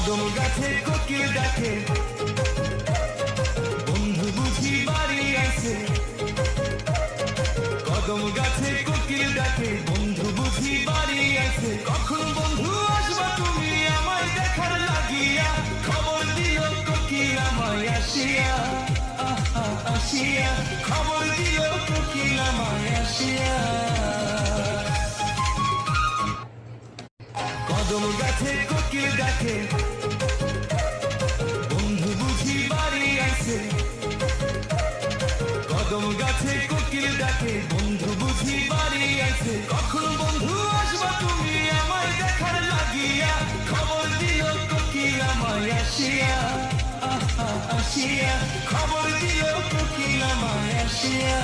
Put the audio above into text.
কদম গাছে কোকিল ডাকে, বন্ধু বুঝি বাড়ি আছে। কদম গাছে কোকিল ডাকে, বন্ধু বুঝি বাড়ি আছে। কখন বন্ধু আসবা তুমি আমায় দেখার লাগিয়া, খবর দিও কোকিল আমায় আসিয়া, আহা আসিয়া, খবর দিও কোকিল আমায় আসিয়া। কদম গাছে কোকিল ডাকে, বন্ধু বুঝি বাড়ি আছে। কদম গাছে কোকিল ডাকে, বন্ধু বুঝি বাড়ি আছে। কখন বন্ধু আসবা তুমি আমায় দেখার লাগিয়া, খবর দিও কোকিল আমায় আসিয়া, আহা আসিয়া, খবর দিও কোকিল আমায় আসিয়া।